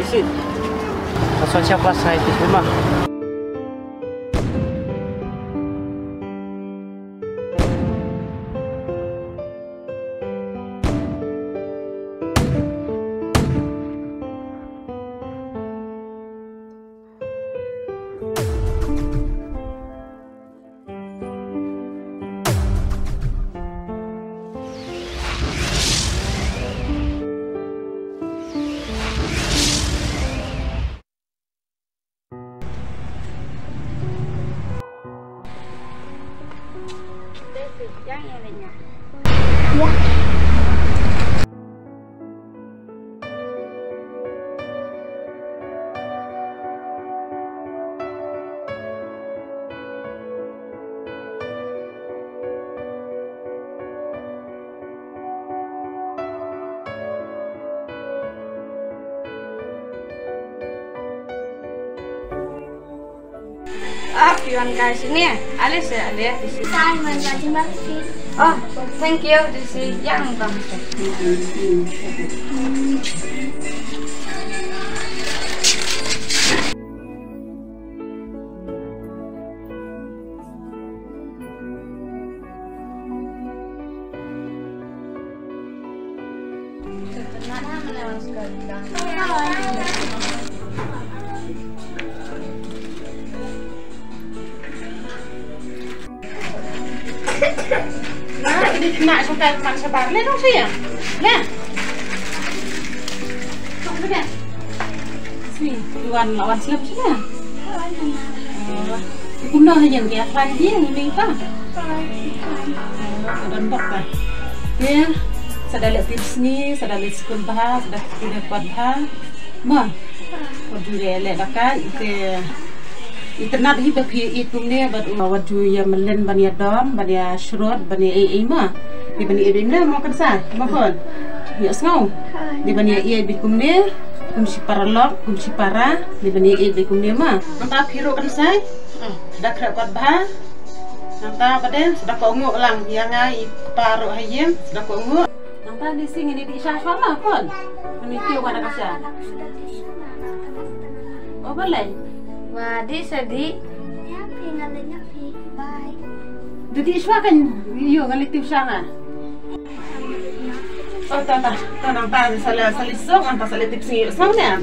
Isi. Social kelas saya itu mah. Pion guys ini ya, Alice ya dia di sini. Simon, terima kasih. Oh, thank you di sini yang bang. Mana melewat sekali. Nah, ini nak suka makan sebar. Lihat dong sih ya. Lihat. Tunggu deh. Sini, lawan siap sih ya. Kuno aja dia lagi yang ini apa? Dan apa? Ya, sudah lihat tips nih, sudah lihat sekolah bah, sudah kuat bah. Mah, waduh lihat kan itu. Internet hi bapi itum ne wadu ya melen bania dom bania shrod bania mah di bania ne mau kan sa mohon ya ngau di bania bikum ne kum si paralok kum si para di bania bikum ne mah nanta piro kan sai dak kuat bah nanta baden sudah ko ungu lang yang ai paro hayem sudah ko ungu nanta di sing ini di syah lah kon meniti wana kasa oh boleh. Wah, di sedih. Nyapi, ngalih nyapi. Bye. Jadi iswa kan, iyo ngalitim siya nga. Oh, tata, salah salisok, anta salah tips niyo. Isma na yan.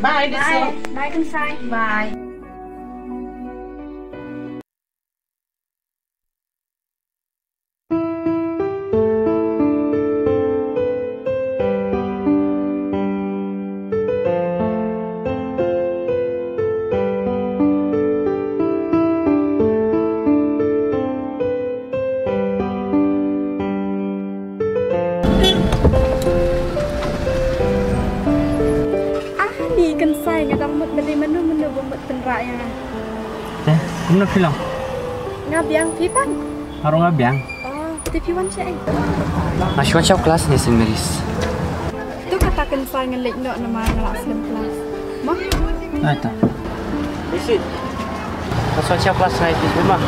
Bye, Bye. Bye, Kansai. Bye. Kansai ngadang mut beli menu bumbut penrak yang. Teh, kamu nak film? Ngabiang pipan. Harung ngabiang. Oh, TV one cek. Masih wajib kelas ni sendiri's. Tu kata Kansai ngelik nak nama ngelak selim kelas. Mah? Ada. Isi. Masih wajib kelas saya itu mah.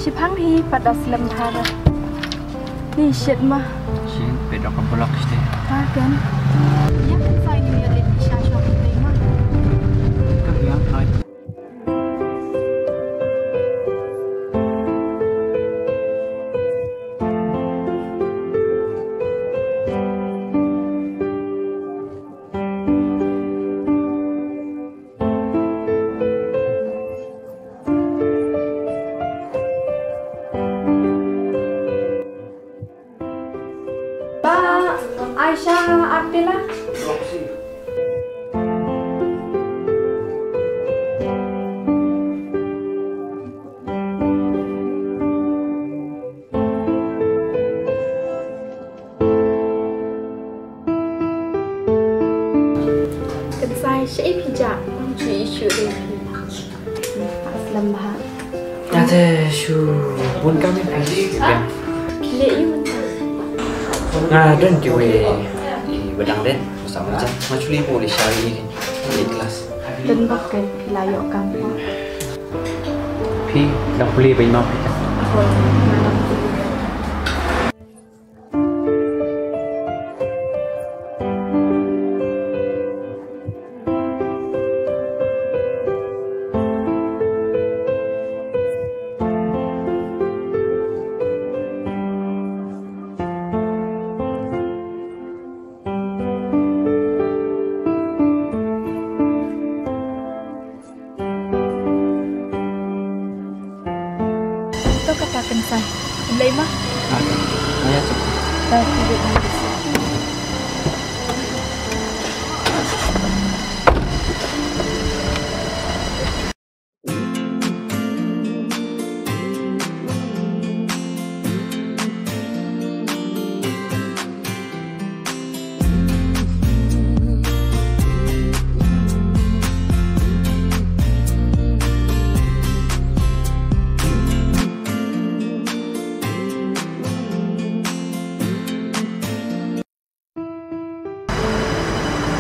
Sipang hi pada selim hara. Ni shit mah. Si pedok ke blok sih. Kan? Ya kan saya ni lihat di syashwa kita mah. Itu yang hai. Asya Ardila. Cần sai sẽ phi chạm chỉ chịu đi làm bà Ada shu bun kami pilih kan. lễ yêu Dan juga di bedang den bersama aja. Maculi boleh syari di kelas. dan pakai layak kamu Pi dah boleh bagi mau. Itu katakan saya Mulai mah Ayah tu. Tapi tidak bisa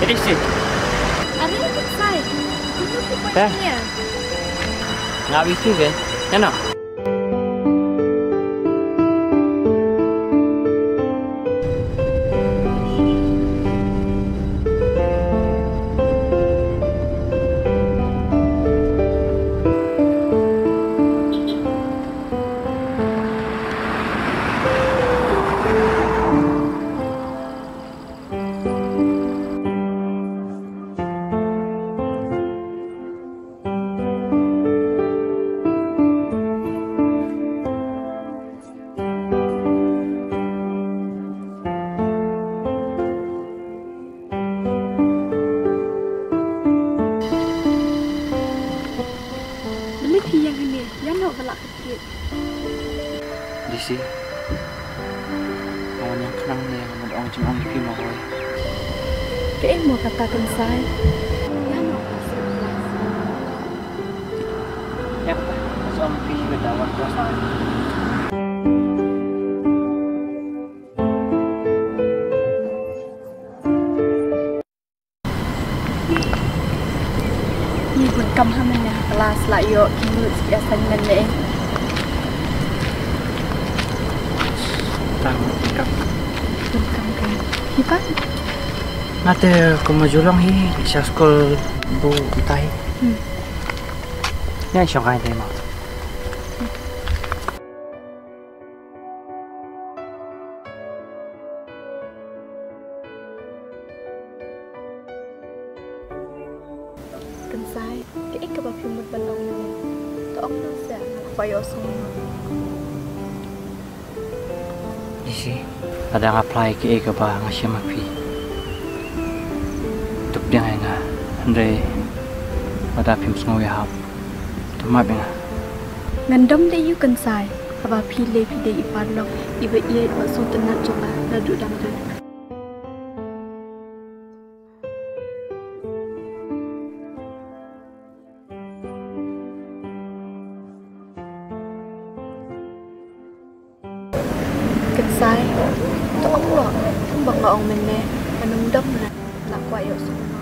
Jadi sih. Ada yang saya Ini Dah. pokoknya Nggak bisa kan? Ya nak. Lebih yang ini Yang nak belak kecil Di sini. Kawan yang kenang ni yang ada orang cemang di film aku. Kayak mau katakan saya Yang nak kasih Ya, soal film berdawan kelas. Ni buat kamu hamilnya kelas lah yuk Kini biasanya nenek Tahu kap. Buat kamu kan Hipan Nanti kemajulang hi sa school bu itai. Yan siyang kain tayo mga. Cần sai Cái ít cái bà phim một lần ông này Tao ông nó sẽ Phải ở xong Di sini ada yang apply ke ega ba nga siya mapi. Tuk dia nga andre pada film sengoy hap. Tumab nga. Ngandom dia you cần sai Bà phi lê phi đề ipan lọc Iba iya Iba sung tenat coba Nadu dam dam Cần sai Tao ông lọ Không bằng ông mình nè Mà nông đâm nè Là quay ở sung nó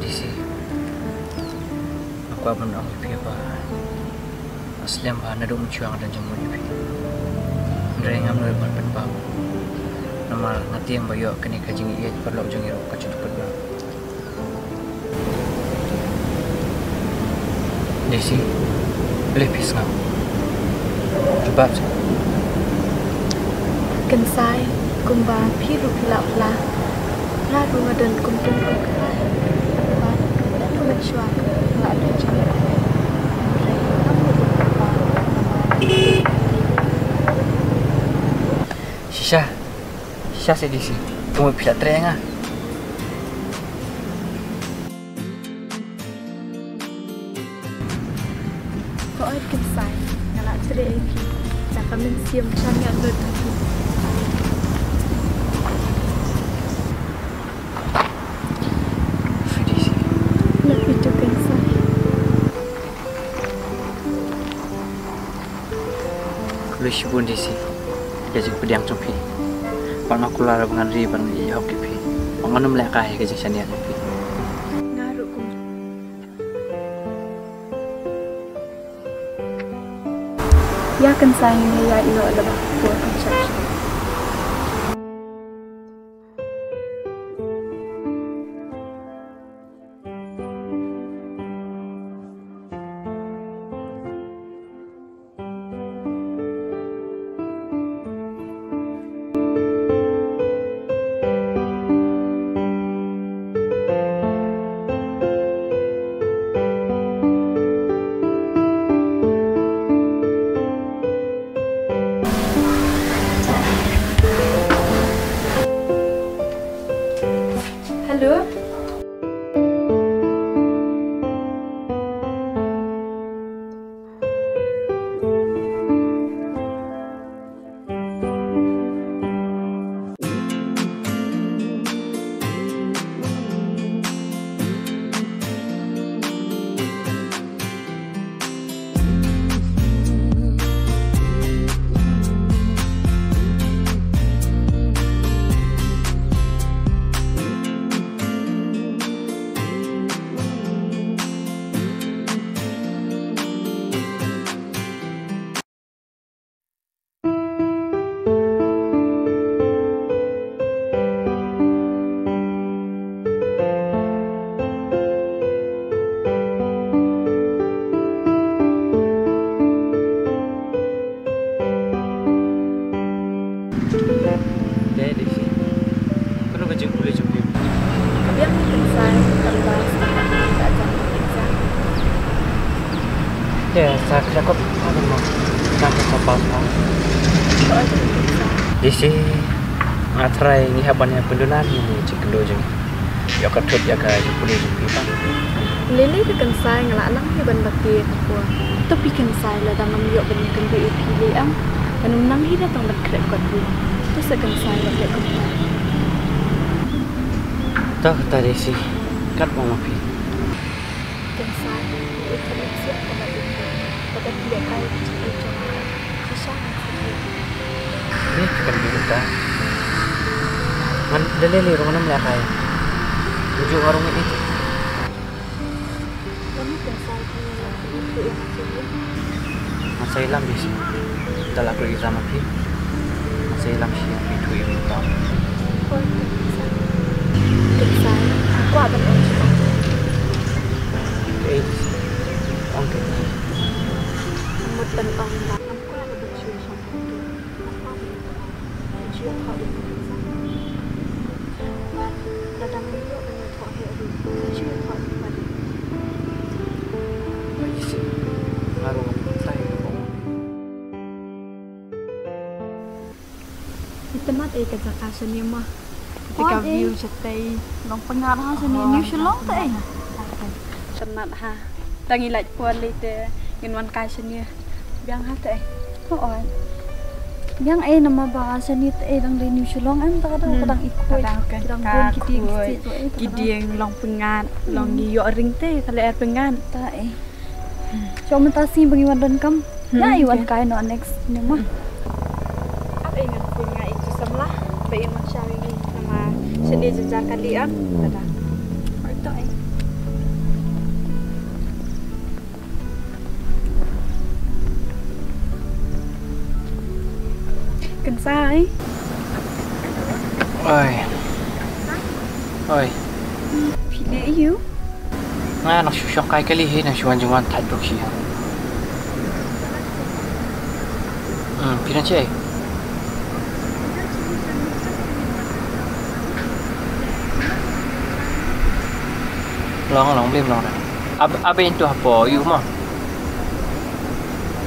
Di sini aku akan orang ipi ba. Asliam ba na dum chuang dan jamu ipi. Andre ngam noi ban ban ba. Nama ngati yang bayo kini kajing iya perlu jangi ro kacu tukut ba. Di sini lepis ngam. Sebab Cần sai Cùng bà phi rụt lạo là Ra rùa đần cùng chân cùng khai Bà đã đưa mình xoạc Lại lên cho mình Rồi lắm một bà Syah saya di sini. Kamu bisa terang ah. Có ai kinh sai, nhà lại tre thì chả có mình xiêm cho nhận được thật. Lebih tu kinh sai. Kalau sibuk di sini, kerja pedang cumpi. Pan aku lara dengan riban di hok kipi. Mengenum lekai kerja sanian kipi. Ngaruh kum. Ya kinh sai ni ya ilo adalah buat construction. Halo. Dari sini. Kalau kerja boleh cumpi. Biar kinh sai tambah tak jam kerja. Ya, saya kok ada mau sampai kapal. Có ai kinh sai. Di sini ngatrai ni habannya pendulan ini cikendo jeng. Ya ketut ya ka boleh cumpi pak. Lili tu kinh sai ngelak lang ni ban bakti aku. Tapi kinh sai lah dalam yuk ban kan be pilih am. Kanum nang hi datang ban krep kat bu. Tu sekan sai lah lek kat. Tahu tadi sih kat mau ngapi. Kinh sai itu nak siap pada itu. Pada dia kai cikgu cakap. Susah nak. Ini kan kita. Man dalili rumah nam lekai. Tuju warung ini. Kamu dah sai punya itu yang cikgu. Masa hilang di sini. Dalam pergi sama pi. Masa hilang sih yang itu yang tahu. Kinh sai. Aku akan ucap. Eh, angkat. Một tuần ông là năm qua là được truyền trong công ty chuyên họ được là đang lý độ về người thọ hệ được chuyên họ được vật Lagi sih. Ngaruh saya kok. di tempat ini kerja seni mah ketika view cetai long pengarah seni New Zealand teh senat ha tangi lek puan lite ngin wan kai seni biang ha teh oi yang nama bahasa ni dang di New Zealand em kadang ikut kadang pun kidieng long pengat long di yo ring teh kale air pengat ta cuma tasi bagi wadan kam ya iwan kai no next ni mah apa ingat punya itu semlah bayin masyari nama seni jejak kalian ada itu Kinh sai. Oi. Pilih you. Nga nak susah kai kali he nak suan juan tak dok sih. Pina cai. Long blim long dah. Apa itu apa you mah?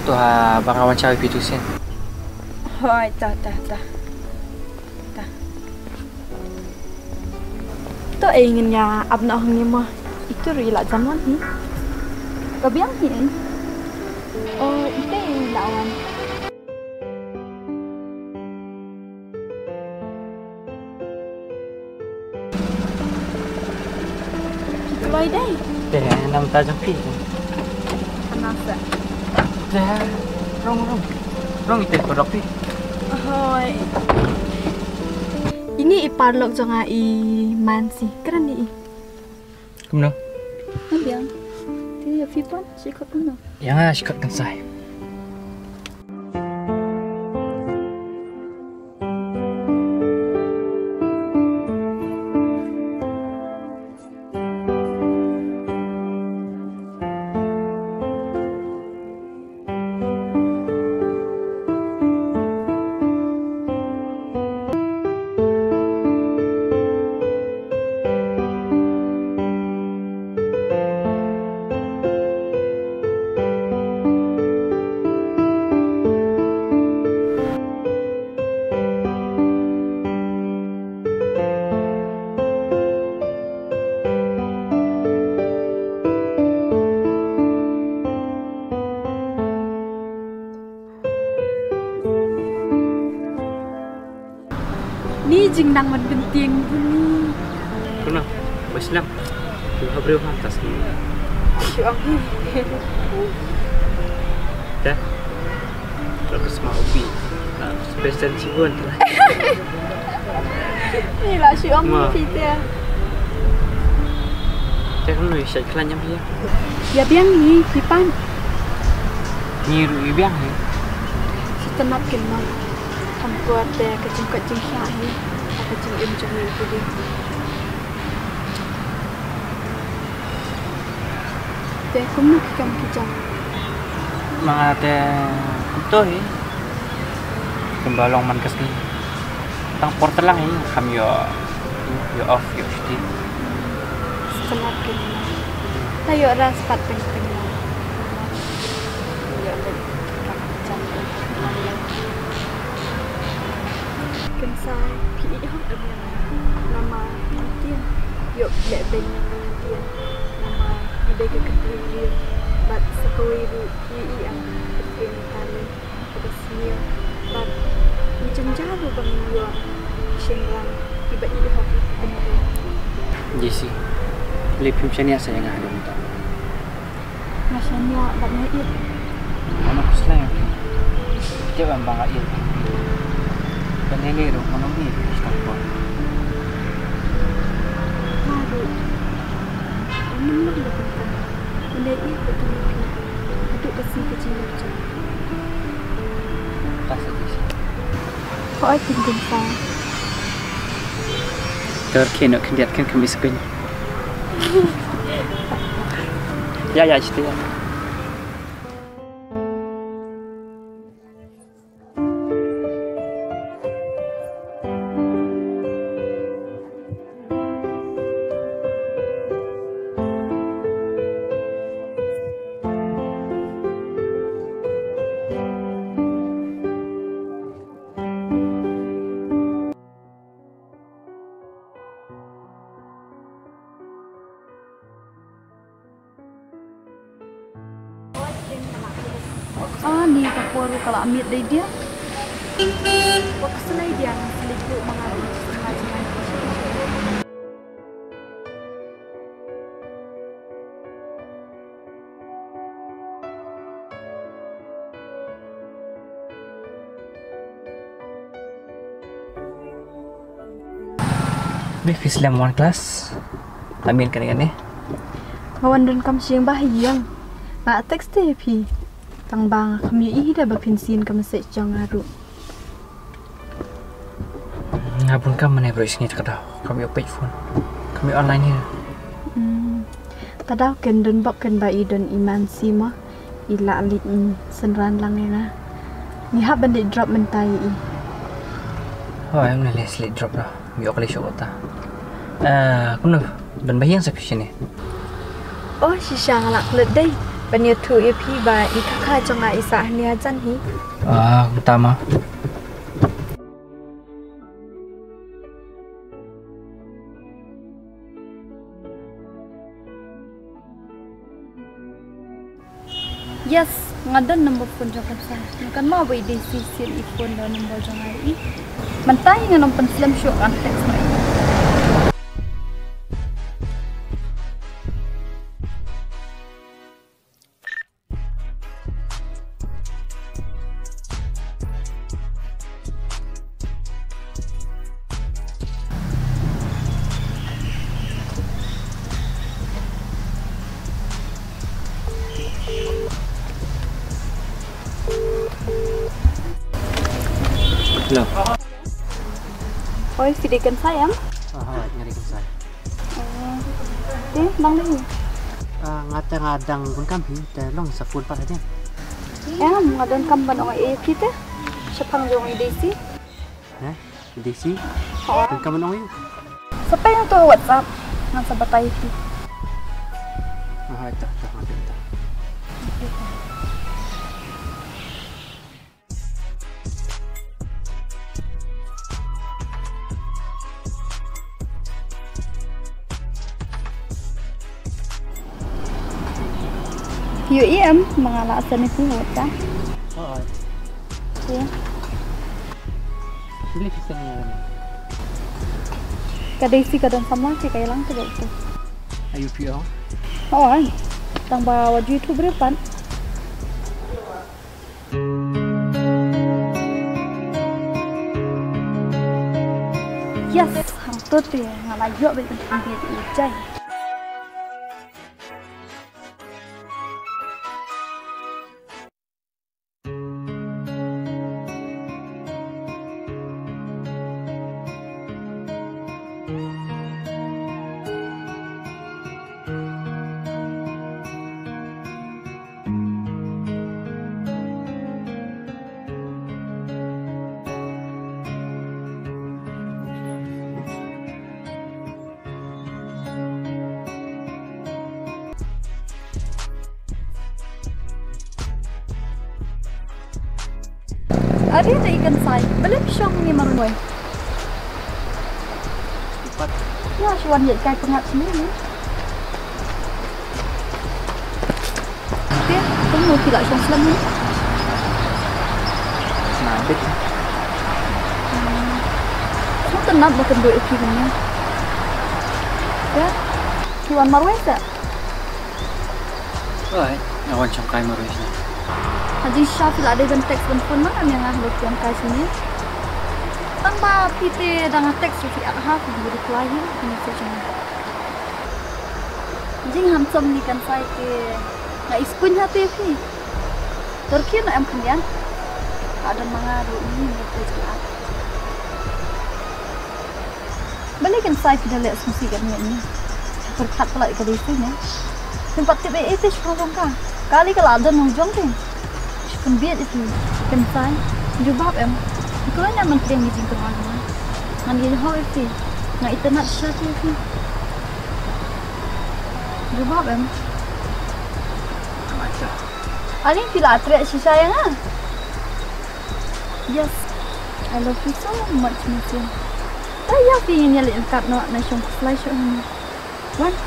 Tu ha bangawan cawi pitu sen. Hoi ta. itu ingin ya abna hongnya mah itu rila zaman ni. Kabiang ni. Oh, itu lawan. Loi đây. Để nằm ta trong phi. Kenapa? Để rong itu kodok pi. Hoi. Ini iparlok jonga I mansi. Keren ni. Kamu no? Kabiang. Dia pipon sikot no. Yang sikot kan saya. Ni jing nang man penting bunyi. Kuna, Islam. Tu habreu hantas ni. Syuang ni. Dah. Terus mau ubi. Nah, spesial cibuan tu lah. Ni lah syuang ni kita. Jangan lu isyak kelanjam dia. Ya biang ni pipan. Ni ru biang ni. Setenat kenal. Buat kecing-kecing syahni kecing imjang itu dia. Teh kamu kikam kijang. Mangate kutoy. Kembalong man kasni. Tang portal lang ini kami yo off yo shti. Setenat kenal. Tayo ras pat peng-peng. Ya le. Sai PI hot nama Tian yuk lek ben Tian nama ide ke ketrian bat sekoi ru PI ang ketrian tali pedesnya bat menjenjaru bang yo shengrang tiba ide hot bener Jesi lepim chania saya ngah ada minta rasanya batnya it anak kuslang dia bang it Penelero, mana ni? Stop. Aduh, ini mana dah betul. Benda ini betul. Duduk kesini kecil macam. Tak sedih. Kau ada tinggal sah. Terkena kendiatkan kami sekali. Ya, cerita ya. Ah, ni kapur kalau ambil dari dia. Waktu selai dia selipuk mengalir sengaja. Ni Islam one class. Amin kan ni. Kawan dan kam siang bahiyang. Ba teks te pi. Tang bang kami ida bapinsin kam se jang aru. Ngapun kam mana bro isni kada. Kami open phone. Kami online ni. Tadau ken dan bok ken ba idon iman sima. Ila lit senran lang na. Ni hab bandit drop mentai I. Oh, em nak slide drop dah. Biar kali syok ta. Kuno dan bayang sa sini. Oh, sisang lak ledai. Banyak tu EP ba ikakha jonga isa ni ajan hi. Utama. Yes, ngadan nombor phone jong sa. Kan mau buat decision iPhone dan nombor jong ai. Mentai dengan nombor slam show kan teks mai. Hello. Oi, videokan sayang. Nyarikan saya. Bang ni. Ngadang pun kami, long sa phone pa aja. Ngadan kamban orang kita. Sepang jong desi. Desi. Pun kami nong Siapa yang tu WhatsApp? Ngan sabatai itu. Tak ada. UEM mengalak asan itu WhatsApp. Ya. Pilih kisahnya. Kadesi kadang sama sih kayak lang tu itu. Ayo pion. Tambah wajib itu berapa? Yes, hang tu ya, ngalah juga betul ambil ijai. Ada ikan say, belum syong ni marunoi. Cepat. Ya, syuan je kai pengat sendiri. Okey, tunggu tidak syong selam ni. Nabit. Semua tenang bukan duit filmnya. Ya, syuan marunoi tak? Awan cangkai marunoi. Haji Syafil ada dan teks pun mana yang ahli yang kasihnya. Tambah pite dengan teks suci akha video kelahir ini saja. Jing handsome ni kan saya ke na iskun hati ni. Turki na am kendian. Ada mangaru ini itu jelas. Balikan saya tidak lihat susi kan ni. Berkat pula ikan isinya. Tempat tiba itu sekarang kan. Kali kalau ada nujung tu. Pembiat itu, pensai, jubab em. Ikaw na naman kaya ngizing tuhan mo. Nangin ho itu, nga itanat siya itu. Jubab em. Aling pilatre si sayang ah. Yes, I love you so much, Miss. Saya ingin niya lihat na siyang flash on. What?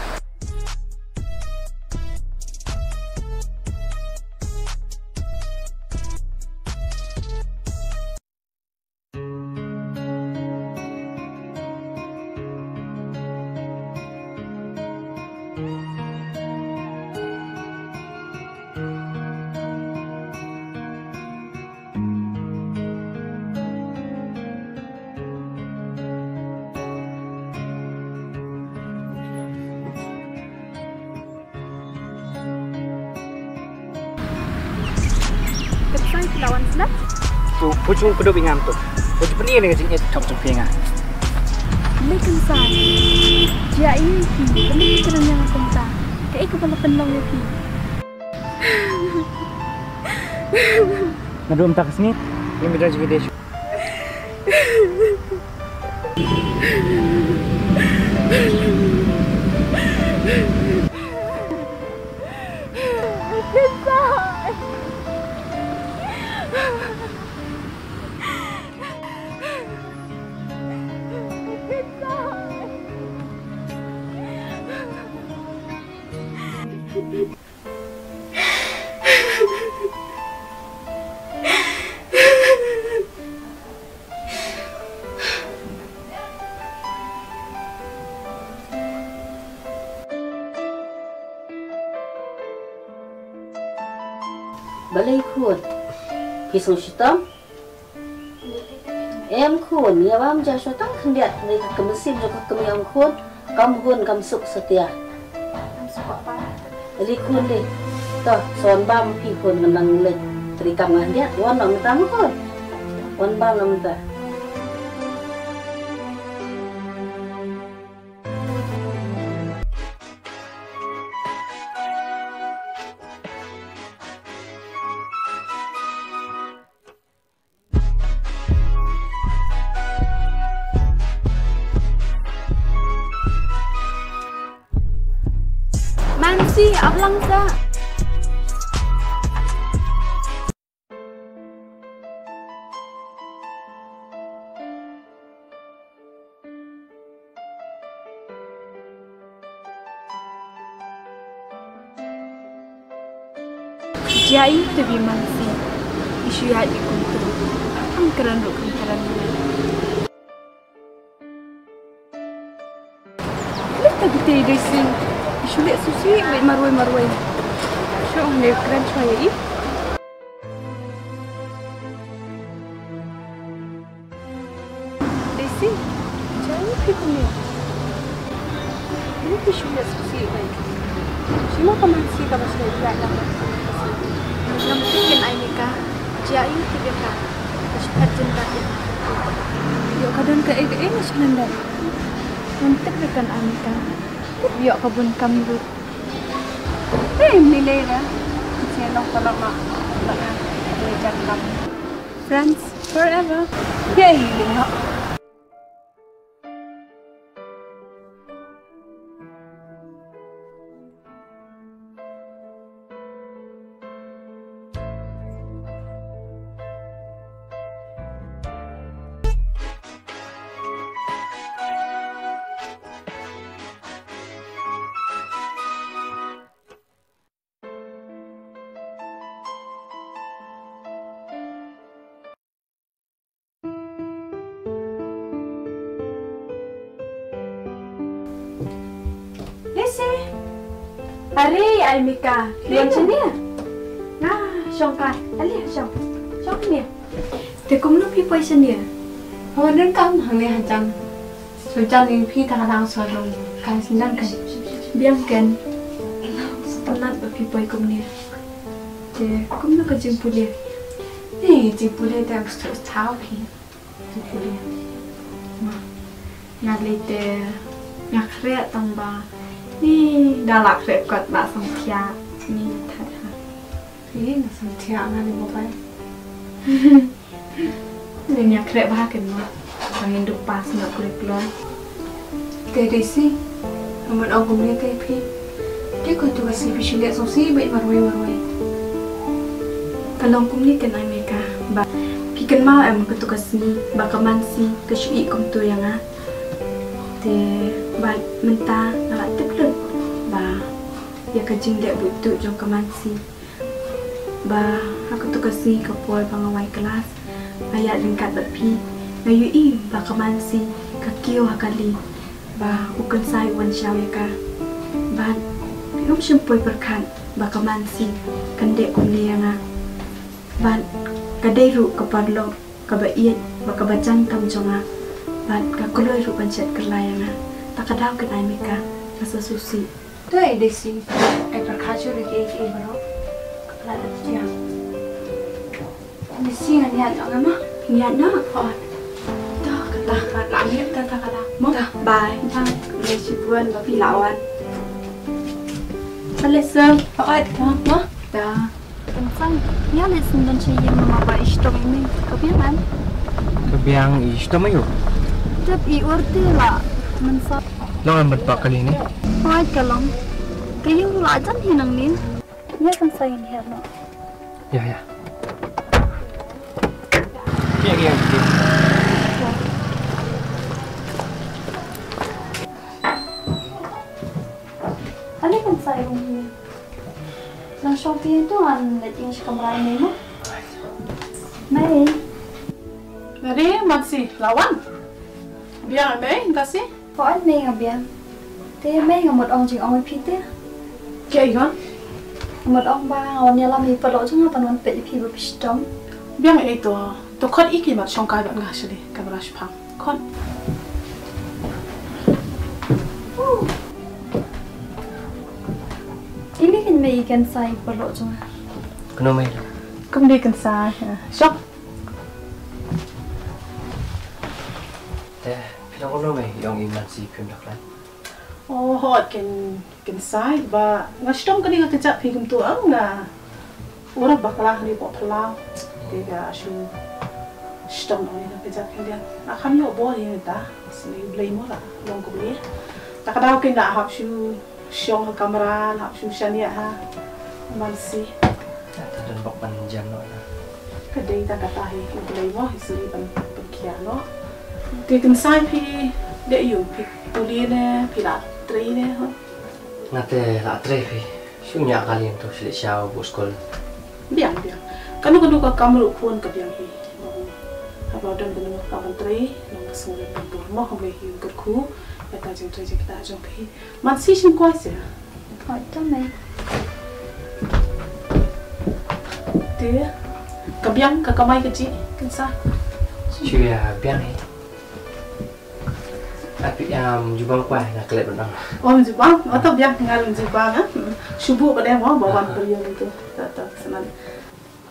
Lawan sudah. Pucung kedua ingam tu. Pucung pening dengan ciknya top cepeng ah. Lekin sai. Jia ini kami kena yang konta. Kayak aku pernah penlong ya pi. Ngadu tak sini. Ini beda video. Balai khun. Pisau sitam. Em khun, ya bam jah sitam kendiat dari kemesim juga kemiam khun. Kam suk setia. Dari khun deh. Toh, son bam pi khun menang lek. Dari kam dia, wan nam tam khun. Wan bam nam ta. Mansi, ablang sa. Jai tebi mansi. Isu ya di kuntu. Angkeran ru angkeran. Kita betul desi. Isu lek susi wait marwai. Syok ne keren saya i. Desi. Jai piku ni. Ini isu lek susi wait. Sino ka mansi ka basta ya lang. Nampikin ay nika, jai tiga ka, kaspat cinta ya. Yo kadang ke ege senanda. Untuk rekan Anika, yo kabun kamrut. Nilai na, siya lang pala lejan kami. Friends forever. Yay, lingo. Hari Aimika, lihat sini ya. Nah, syongkai, ali syong ni. Tekum lu pi poison dia. Hawa dan kam hangi hancang. Sujan ing pi tangan sorong kan sinan kan. Biangkan. Setelah pi poi kum ni. Te kum lu ke jimpulia. Ni jimpulia tak terus tahu pi. Jimpulia. Ngalite ngakre tamba. Ni dalak rekod nak sangtia ni thad ha. Ni nak sangtia ngani mobai. Ni ngakre bah kan ma. Angin dupas nak kulit keluar. Desi, namun aku ni tapi dia kau tu kasi pisulit sosi baik marwai. Kalau kum ni kan Amerika, ba kikan ma am ketugas ni bakaman si kesui kum tu yang ah. Te ba mentah nak teplek ba ya kajing dek butuh jong kemansi ba aku tu kasi kapoi pangawai kelas ayat lingkat bepi ngayu i ba kemansi kakio hakali ba ukun sai wan syawe ka ba pilum sempoi berkan ba kemansi kandek kumli yang ba kadai ru kapadlo kabaiet ba kabajan kam jonga ba kakuloi ru pancet kerlayanga tak kadang kenai mereka rasa susi. Tu Desi, perkacau lagi baru kelada dia. Desi niat orang mah, niat nak. Oh, dah kata lagi tak kata. Dah, bye. Dah, Desi buan babi lawan. Selesai. Oh, dah, dah. Tentang, ya lesen dan saya mama ba istom ini kebiangan. Kebiang istom ayo. Tapi urti lah. Mensat. Long amat pak kali ni. Wait kalong. Kayu lajan hinang ni. Ya kan saya ni hello. Ya. Kia. Ali kan saya ni. Nang Shopee tu an letting kamera ni mo. Mari maksi lawan. Biar mai, kasi. Có anh mê ngập biển. Thế mê ngập một ông chỉ ông ấy phi thế. Kệ con. một ông ba on nhà làm gì phải lộ chúng nó toàn bị phi bị trống biang ấy tôi khát ít khi mà trong cái bạn ngã sẽ đi camera phẳng khát ini kan mày kan sai phải lộ chúng Kena mai. không đi cần xa shop Teh, pila kena mai yang iman si film dak lan. oh hot can sai và ngã stom cái này cái chặt phi cùng tôi là orang bakal ni buat pelau dia shu stom ni cái chặt phi dia akan yo bo ni ta sini beli mo lah long ko beli tak ada ke nak hap shu shong kamera hap shu shania ha mansi Dan bak panjang no. cái đây ta kata hi beli mo sini pan kia no dia kan sai phi dia yo phi tuli ne phi la tri ne ho Nate la trefi. Shunya kali tu sila siaw bu sekolah. biang kanu ka kamru phone ka biang hi apa dan benar kawan tri nang semua bentuk mau kami hi kerku kita jeng tri kita jeng hi masih sih kuat sih hỏi cho mày dia ka biang ka kamai ka ji kan sa Cuya biang ni. Tapi jubang kuai nak kelip benang. oh jubang atau biang tinggal jubang ah subuh pada mau bawa beliau itu tak senang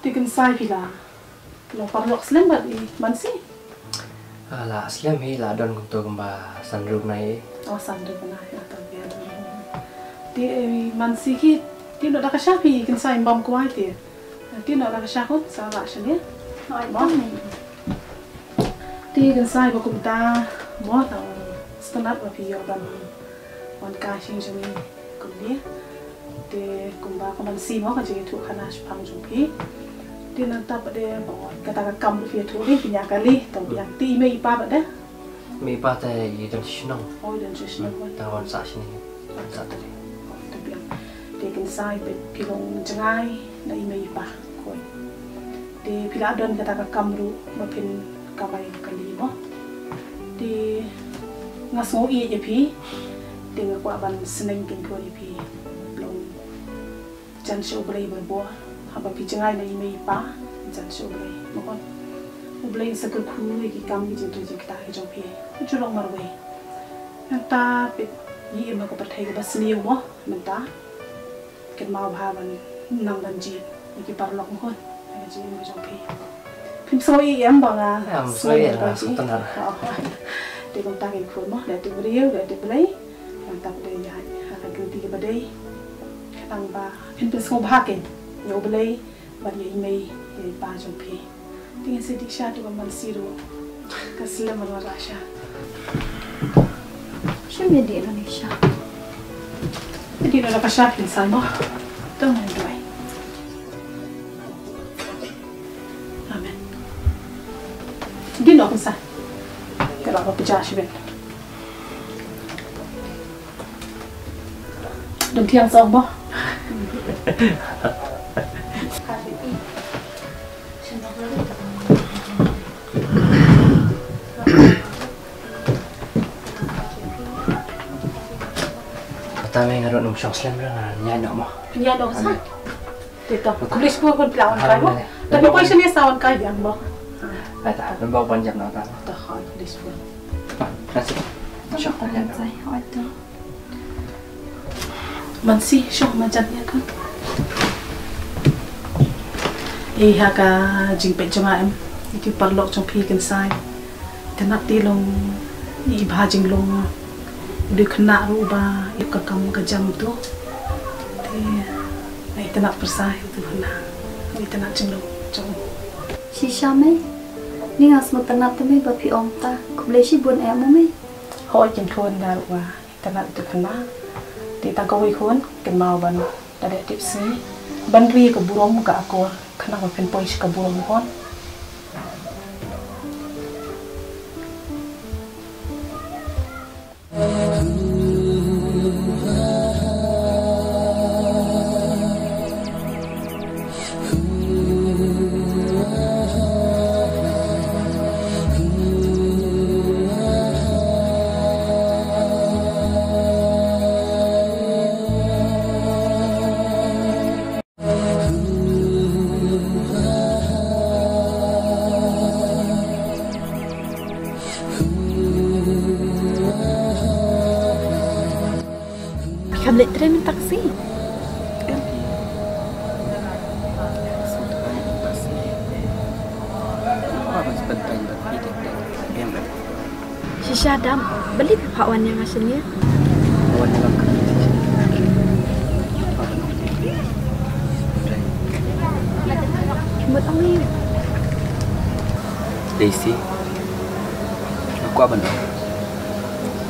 tikan sai pila lo parlok slam bat i mansi La aslam hi la don kuntu kemba sunroof nai. oh sandra pernah atau biar di mansi ki dia nak dah kasih kan sai bam kuai dia dia nak dah kasih kot salah sini hỏi cho mày dia kan sai bakum ta mo tau stand up api yo ban on ka sing jumi kum dia dia kumba kaman si mo ka je tu khana pang jumpi dia nanti pada bawa kata kam dia tu ni punya kali tau biang ti me ipa pada Mi pa te yi don shinong. oh dan just nak Tawan sa sini. Sa tadi. tu biang dia kan sai pe pilong jengai na ime ipa koi dia pila don kata kam ru mapin kamai kali mo di ngasngo i je pi dia ngakwa ban seneng kin ko pi long jan show blai berbo haba pi jengai na ime ipa jan show blai mo kon blai sakul khu ki kam ki jintu ji kita ki jong pi chulong marwe anta pe yi ma ko pathai ka basni mo menta ken mau bha ban nang ban ji ki parlok mo kon ji mo jong pi phim soi em bảo là Soi là satan hả? để công tác cái phun để tìm riêu để tìm lấy làm tập để giải hay cứ đi vào đây tăng ba phim soi ba cái nhiều lấy và nhiều email để ba trong phi tiếng sẽ đi xa được bằng xí rồi cái xí là mình ra xa sao mày điện là sao đi nó là cái xa thì sao mà tao này rồi amen đi nó cũng sao cái đó là pecah sih ben đừng thiang xong bó Ta mai ngarut num shong slam ra nya no mo. ya dong sa dito kulis po kon plawan kay mo tapi ko siya ni sawan kay biang mo Ai ta don bau panjang no ta. ta khay kulis po Nasi. Shong tao nya làm no. sai hỏi cho man si shok man chat ya kan ha ka jing pe chama em itu parlok trong phi kan sai tanap ti long ni bha jing long du khna ru ba ip ka kam ka jam tu te ai tanap persai tu khna ai tanap jing long trong si sao mày ni ngas một tanat tu mày bà phi ông ta cũng lấy si buồn em mày hoi jing thon da ru ba tanap tu khna ti ta ko wi khon kan mau ban da de tip si ban ri ka burom ka ko khna ko pen poi ka burom kon balik tren taksi. Shisha dam, beli Pak Wan yang asalnya. Wan dalam kerja. Buat angin. Daisy, aku apa nak?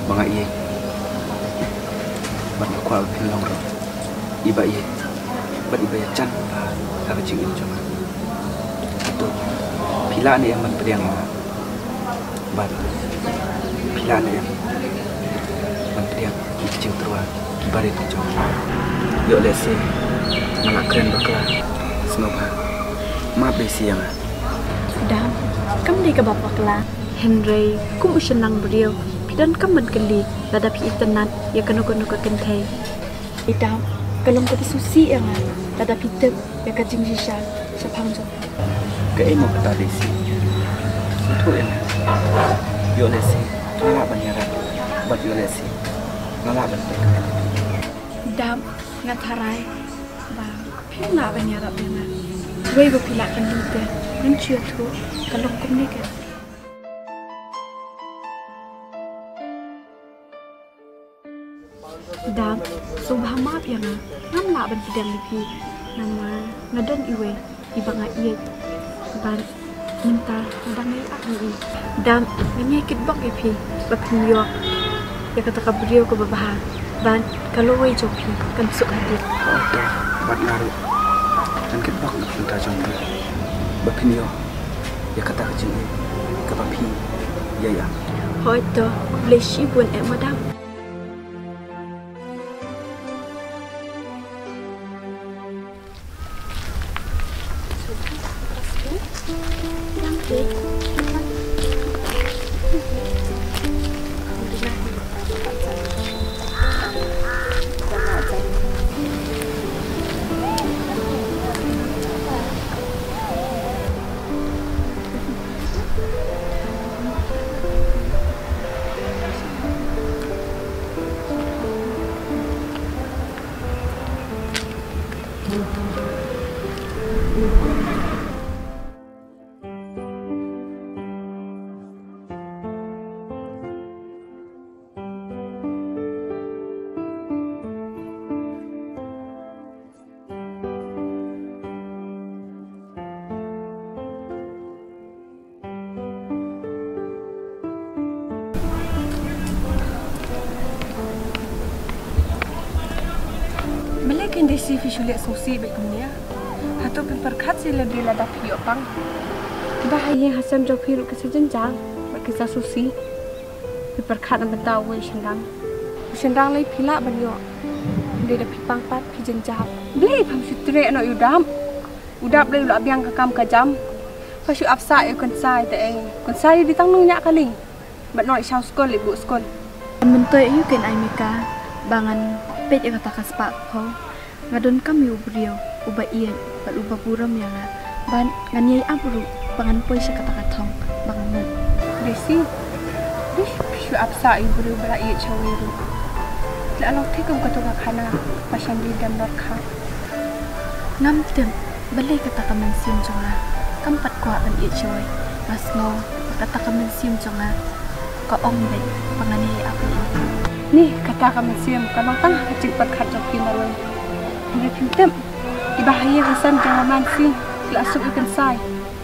Bangga iya. Bang aku apa bilang roh? Iba iya, bang iba ya can, apa cingin cuma. Itu, pila ni yang menpediang lah. Bang, pila ni yang menpediang cing terus kibar itu cuma. Yo lesi, malah keren berkelah. Semoga, maaf Daisy yang. Dam, kamu di ke bapak lah. Henry, kum usenang beliau. Dan kamu menkeli, ladapi internet ya kena ke kentai. Idam, kalau kau susi yang ladapi tep ya kacing sisa, sepang jom. Keemo kata Daisy. Itu yang. Yo lesi, ngalah banyaran. Buat yo lesi, ngalah banyaran. Dam, ngatarai, bang, pernah banyaran yang. Gue berpilakan dulu, mencium tu kalau kum ni kan. Dam, subah maaf ya na, ngam nak berpedang lipi, nama ngadan iwe, ibang ayat, ban minta ngadang ni aku. Dam, ini kitbak ipi, berpinyo, ya kata kabriyo ke babah, ban kalau we jopi kan besok hadir. Oh, dah, buat naru, dan kitbak nak minta jompo, berpinyo, ya kata kecil ni, ke papi, ya. Hoi tu, boleh si buat madam. Kan desi visual sosi bekumnya. Atau berkat sila dia lada piok pang. Bahaya Hasan Jofir ke sejenjang berkisah sosi. Berkat dan bentawe sendang. Sendang lagi pila beliau. Dia dah pipang pat pijenjang. Beli pam sutre no udam. Udap beli ulah biang kakam kajam. Pasu afsa eu konsai te eng. Konsai di tangnung nyak kali. Bat no isau skol ibu skol. Mentoy you kan ai meka bangan pet ya kata kaspak ho. Ngadon kami ubriau, ubah ian, bal ubah buram yang ban nganyai abru, bangan poi sa kata-katong, bangan mo. Desi, pisu apsa ibru bala iat cawiru. Lalu tekum ketua kana, pasang di dan dorka. Ngam tem, balai kata kamen sium jonga, kampat kuat ban iat cawi, mas ngo, kata kamen sium jonga, ka ong bet, panganyai abru. Nih kata kamen sium, kalau tang kecil perkat joki marwai. Dia pintam, ibahaya Hasan jangan mansi, langsung ikan say,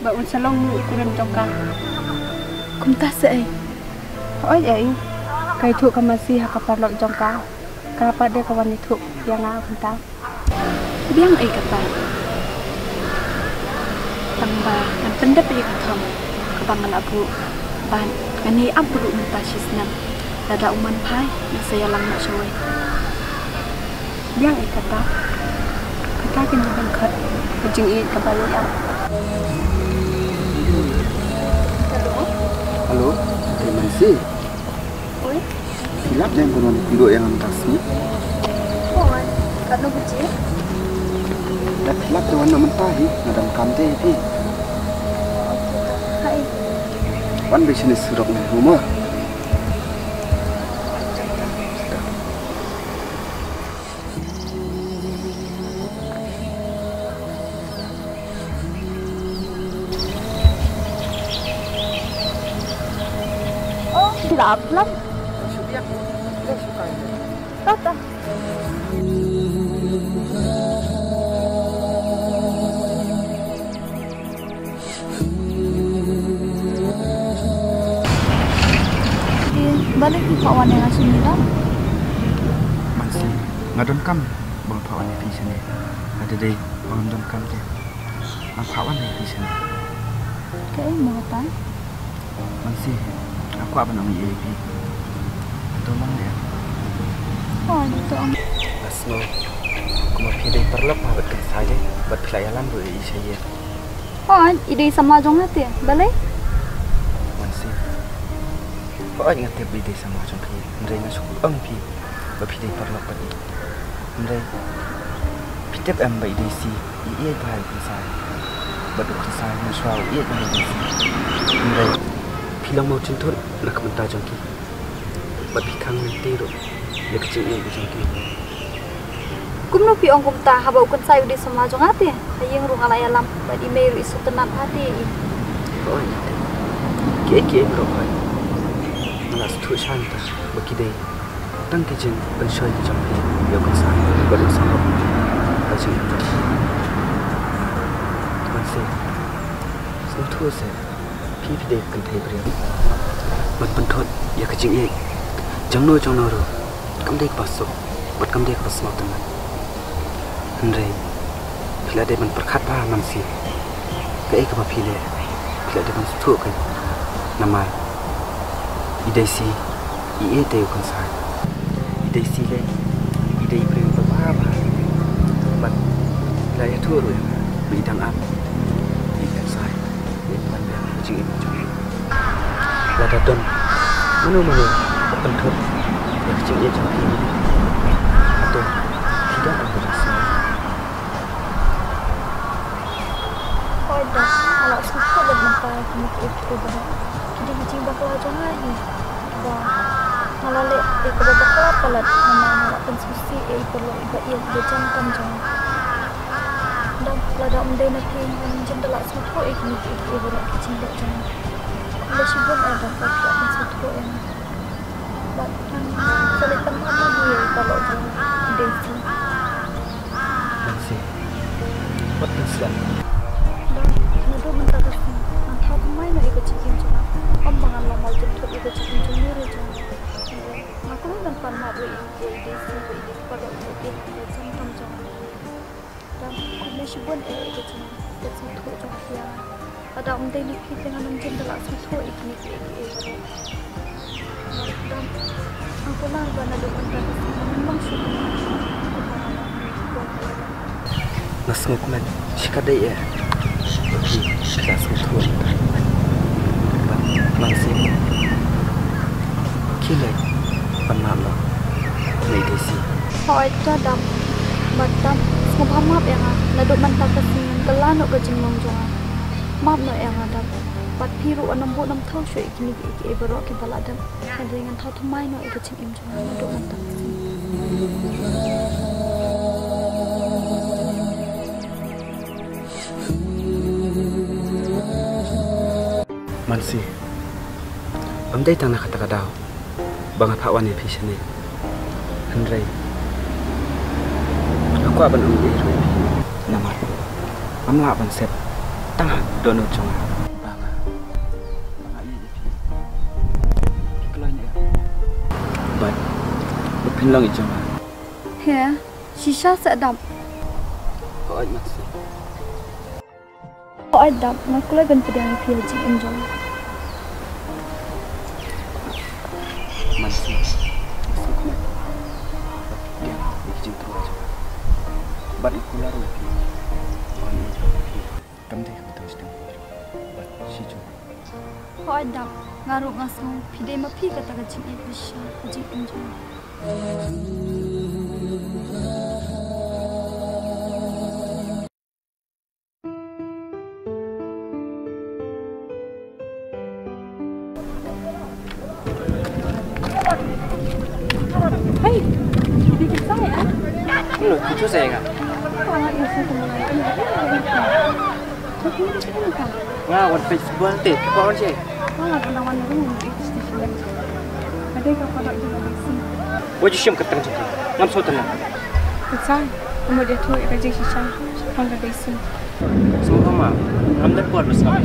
baun salong mu ukuran jongka. Kumta seai. Oi kai tu kamasi hakaparlok jongka. Kenapa dia kawan itu yang ngah kumta? Biang ai kata. Tangba kan pendap dia katam, kebangan abu, ban kani abu minta sisnam. Dada uman pai, saya lang nak cuy. Biang ai kata. Kata kini bangkat, kucing ini kembali ya. Halo, terima kasih. Oi, Silap jangan konon tidur yang antasnya. kawan, kado kecil. Dan silap tuan nak mentahi, nadam kante ini. Hai. Wan bisnis surat ni rumah. gelap lắm. Sudah aku suka ini. Tata. Balik di kawan yang asing kita. Masih ngadon kam bang kawan yang di sini. Ada deh bang ngadon kam deh. Bang kawan yang di sini. Kayak mau apa? Masih aku apa namanya ini? Tolong ya. Oh itu om. Asmo, aku mau pilih perlep buat kan saya buat pelayanan buat saya. Oh ide sama jong hati ya. Balik? Masih. Kau ingat tiap ide sama jong pi. Mereka suka pi. Buat pilih perlep buat ini. Mereka tiap ambil ide si. Ia bahaya kan saya. Buat kan saya musuh ia bahaya si. Mereka pilih mau cintur nak mentar jong ki. Buat pikang nanti tu. Dia kecil ia jong ki. Kum no pi ong kum ta haba ukun sai ide sama jong hati. Hayeng rung ala yalam bad email isu tenan hati. Kau ingat? Kia berapa? Malas tu santa bagi dia. Tang kijen pensoi jam ni. Dia kan saya baru sahab. Macam itu. Masih. Sentuh saya. Pi dia kan thay beri. Mat pentot ya kecil ia. Jangan ro. Kam dia pasok. Buat kam dia pasok teman. Henry. Bila dia berkat paham sih, kaya apa pilih, bila dia bersetuju kan, nama, ide si, ia dia kan saya, ide si le, ide ibu berapa, but bila ia tu orang, bidang apa, ikan saya, ini mana macam ini, bila datang, mana, pentul, yang kecil ia macam ini, atau tidak ada rasa. Kalau suka dan mentah itu dah. Jadi macam bakal aja lagi. Dah. Kalau le itu bakal pelat nama konsusi perlu iba ia berjam jam. Dan lada umdai nanti macam dalam suatu ini berat kecil jam. Kalau sibuk ada bakal suatu yang. Bahkan selit tempat lagi kalau jam desi. Masih. What is that? Nado mentah kasi, antau kemai na ikut cikin cuma, bangan lama jemput ikut cikin cuma ni cuma. Aku ni kan pernah beri ide pada ide macam cuma. Dan kami sebut ikut cuma, ikut satu cuma dia. Ada umdai ni kita dengan menjen dalam satu ikut. Dan aku lah nado mentah kasi, memang suka. Nasngok man, sikadai ya. Bagi kelas ketua Masih Kila Panalo Medisi Oh itu ada Batam Semua maaf yang Naduk mantap kesini Kelano ke jengmong jongan Maaf no yang ada Bat piru anam bu nam tau syuk ikini iki berok kita ladam Ada dengan tau tumai no ikut jengim jongan Naduk mantap kesini Masih Amdai tanah kata kadau Bang apa wan epi sini Henry Aku aban amdai rupi Nama Amla aban set Tangah dono jonga Bang iya epi Keloin ya Bat Bupin lang ijonga Ya Shisha sedap Kau aj masih Oh ada Nakulai ben pedang pia jengim jongan Masih dia bikin terus aja. Bat ikulah rupi. Kamu deh betul sedang. Bat si jo. Oh ada Ngaruk ngasong Pide mapi kata kecing ibisha Kecing injong Hei, bikin saya. Itu saya kan. Wah, what Facebook teh? Kau sih? Wah, kenangan itu Ada kau nak juga desi. Wajib siam ketang jadi. Ngam so tenang. Betul. Kamu dia tu kerja sisa. Kalau desi. Semua mah. Ngam dah buat bersama.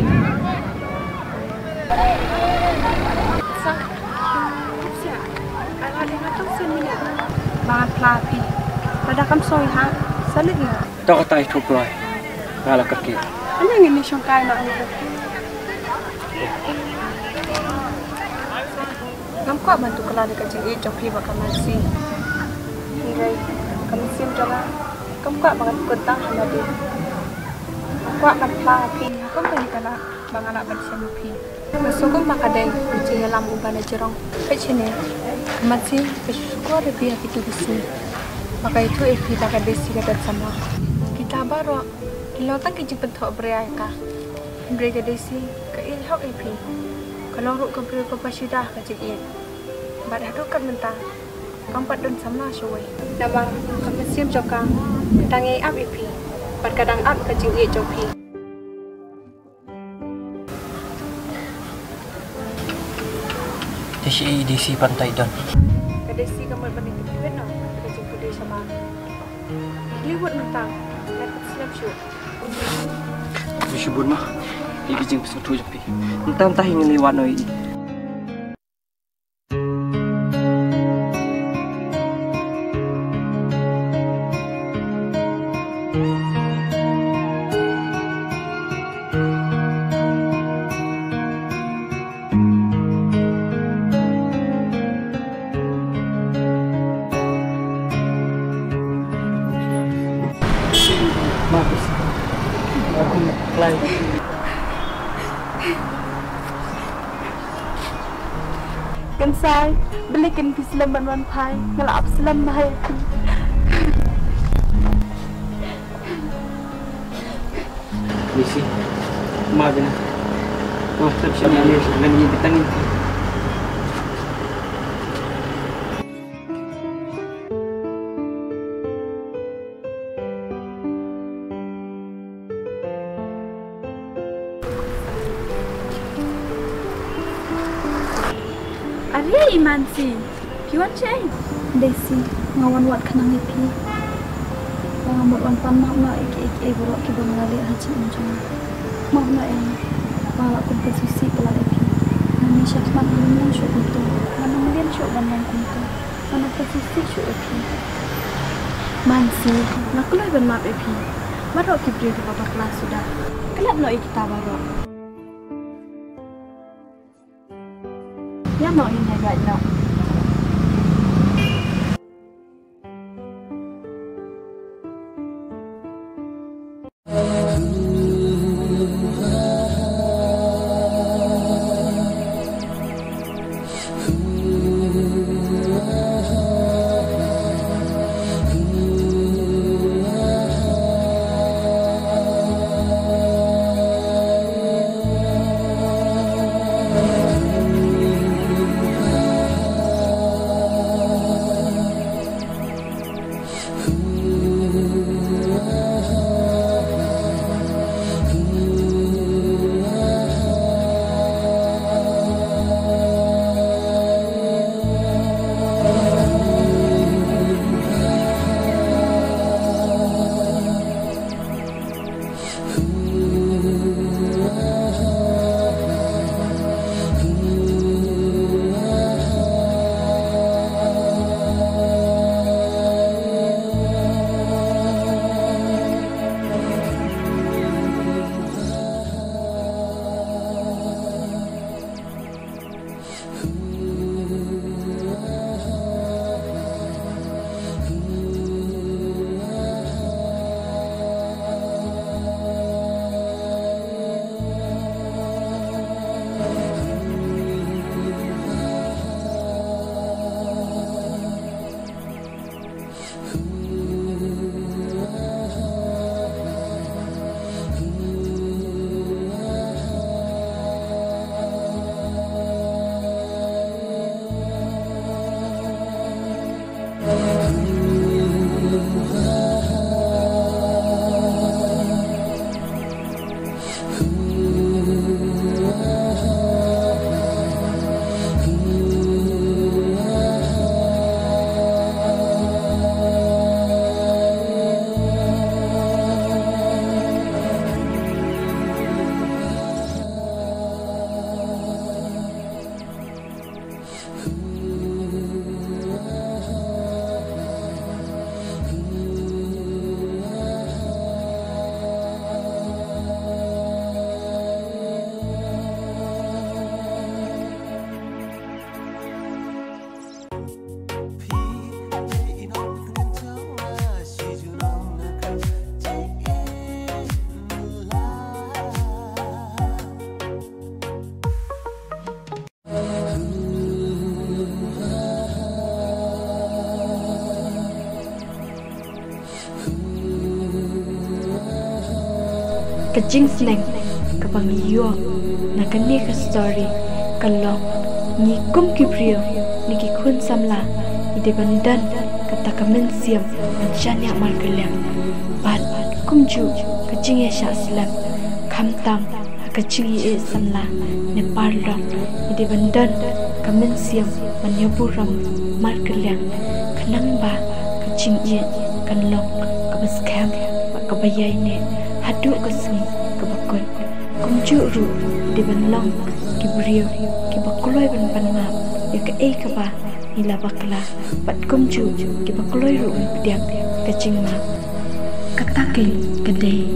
Bangat pelapi. Pada kamu soi ha. Salit ni. Tak kata itu perai. Ngalah kaki. Ana ngini syongkai nak ni. Ngam kuat bantu kelar dekat cik Jopi bakal masih. Ngai kami sim jaga. Kamu kuat banget kentang hamba dia. Kuat kan pelapi. Kamu bagi kala bang anak bersama Jopi. Masuk ke makadeng cik lam ubana jerong. Kecine. Masih bersyukur lebih itu di sini. Maka itu kita akan desi kata sama. Kita baru lautan kecil bentuk berayaka. Mereka desi ke ilhok epi. Kalau ruk ke berapa pasyidah kecil ini. Badan tu kan mentah. Kampat dan sama syuai. Nama kami siap jokang. Tangi ap epi. Bad kadang ap kecil ini jopi. Desi pantai don. Desi kamu benih duit no. Kecil putih sama. Liwat mentang. Lepas siap syuk. Syubun mah. Iki jeng pesutu jepi. Entah ingin lewat noi. Maaf. Aku lain. Kan saya belikan Islam ban pai ngelap Islam bahaya. Misi. Maaf ya. Oh, tapi saya ni lagi petang ni. Ada iman si. Kiwan cai. Desi ngawan wat kenang ipi. Ngamut wan pan mak mak iki buruk ki bangale haji macam. Mak mak ini. Malah pun kesusi pelan ipi. Nami syakman ini syuk itu. Mana melian syuk banyak itu. Mana kesusi syuk ipi. Mansi, nak keluar ban mak ipi. Baru ki beri bapak kelas sudah. Kelak no kita baru. Ya no ini agak no. kajing sneng kabang yo na kani ka story kalok ni kum kibrio ni ki khun samla ide bandan kata kamen siam janya mar kelem bat kumju kajing ya sha slam khamtam kajing e samla ne parlo ide bandan kamen siam manyaburam mar kelem kanang ba kajing ye kanlok kabas kham kabayai ne hadu kasung kabakon kumju ru di banlong kibrio kibakuloi ban panma ya ka e ka ba ila bakla pat kumju kibakuloi ru pediam kacing ma katakin kedai